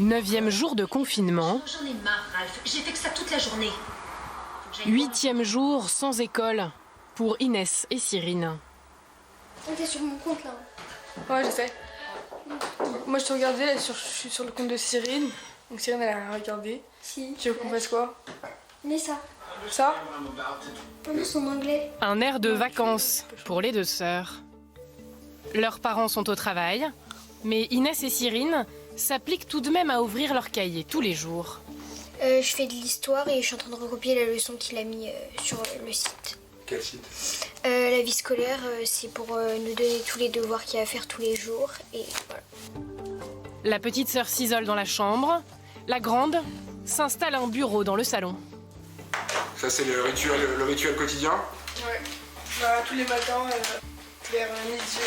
9e jour de confinement. J'en ai marre, Ralph. J'ai fait que ça toute la journée. 8e jour sans école pour Inès et Cyrine. T'es sur mon compte là. Ouais, je sais. Moi je te regardais, je suis sur le compte de Cyrine. Donc Cyrine elle a regardé. Si. Tu veux qu'on fasse quoi? Mais ça. Ça? On son anglais. Un air de vacances pour les deux sœurs. Leurs parents sont au travail, mais Inès et Cyrine s'appliquent tout de même à ouvrir leur cahier tous les jours. Je fais de l'histoire et je suis en train de recopier la leçon qu'il a mis sur le site. Quel site? La vie scolaire, c'est pour nous donner tous les devoirs qu'il y a à faire tous les jours. Et voilà. La petite sœur s'isole dans la chambre. La grande s'installe un bureau dans le salon. Ça, c'est le rituel quotidien? Ouais. Bah, tous les matins, vers midi.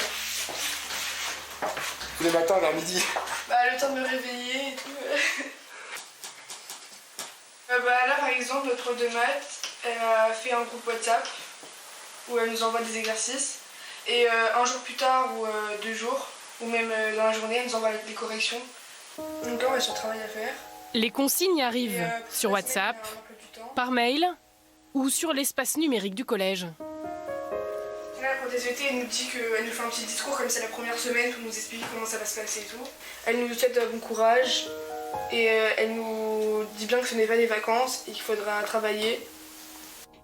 Tous les matins vers midi? Bah, le temps de me réveiller et tout. Bah, là, par exemple, notre prof de maths, elle a fait un groupe WhatsApp où elle nous envoie des exercices. Et un jour plus tard ou 2 jours, ou même dans la journée, elle nous envoie des corrections. Donc là, on a son travail à faire. Les consignes arrivent Et, sur la WhatsApp, semaine, on a un peu du temps. par mail ou sur l'espace numérique du collège. Là, la prof des SVT, elle nous dit qu'elle nous fait un petit discours comme c'est la première semaine pour nous expliquer comment ça va se passer et tout. Elle nous souhaite bon courage et elle nous dit bien que ce n'est pas des vacances et qu'il faudra travailler.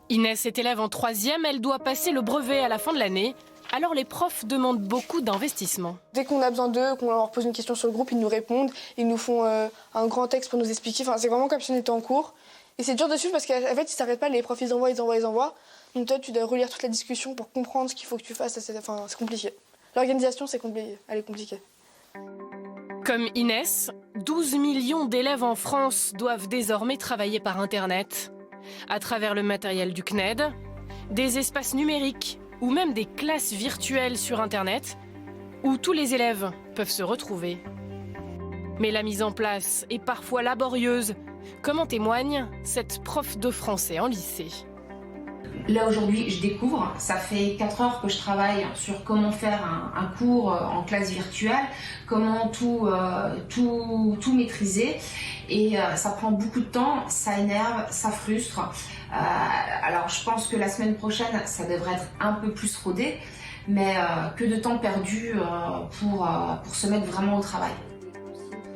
Inès est élève en 3e, elle doit passer le brevet à la fin de l'année. Alors les profs demandent beaucoup d'investissement. Dès qu'on a besoin d'eux, qu'on leur pose une question sur le groupe, ils nous répondent, ils nous font un grand texte pour nous expliquer. Enfin, c'est vraiment comme si on était en cours. Et c'est dur de suivre parce qu'en fait, ils ne s'arrêtent pas, les profs ils envoient. Donc toi, tu dois relire toute la discussion pour comprendre ce qu'il faut que tu fasses. C'est compliqué. L'organisation, c'est compliqué. Elle est compliquée. Comme Inès, 12 millions d'élèves en France doivent désormais travailler par Internet. À travers le matériel du CNED, des espaces numériques ou même des classes virtuelles sur Internet où tous les élèves peuvent se retrouver. Mais la mise en place est parfois laborieuse, comme en témoigne cette prof de français en lycée. Là aujourd'hui, je découvre, ça fait 4 heures que je travaille sur comment faire un cours en classe virtuelle, comment tout maîtriser. Et ça prend beaucoup de temps, ça énerve, ça frustre. Alors je pense que la semaine prochaine, ça devrait être un peu plus rodé, mais que de temps perdu pour se mettre vraiment au travail.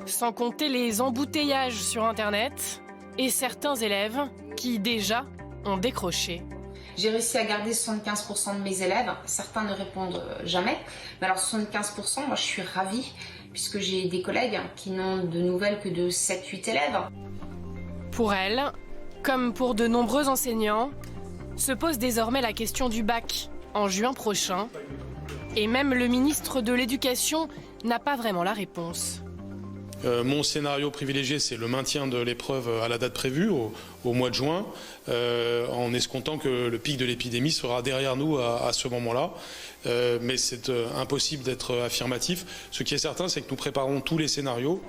Sans compter les embouteillages sur Internet et certains élèves qui déjà ont décroché. J'ai réussi à garder 75% de mes élèves, certains ne répondent jamais, mais alors 75%, moi je suis ravie, puisque j'ai des collègues qui n'ont de nouvelles que de 7-8 élèves. Pour elle, comme pour de nombreux enseignants, se pose désormais la question du bac en juin prochain. Et même le ministre de l'Éducation n'a pas vraiment la réponse. Mon scénario privilégié, c'est le maintien de l'épreuve à la date prévue, au mois de juin, en escomptant que le pic de l'épidémie sera derrière nous à ce moment-là. Mais c'est impossible d'être affirmatif. Ce qui est certain, c'est que nous préparons tous les scénarios.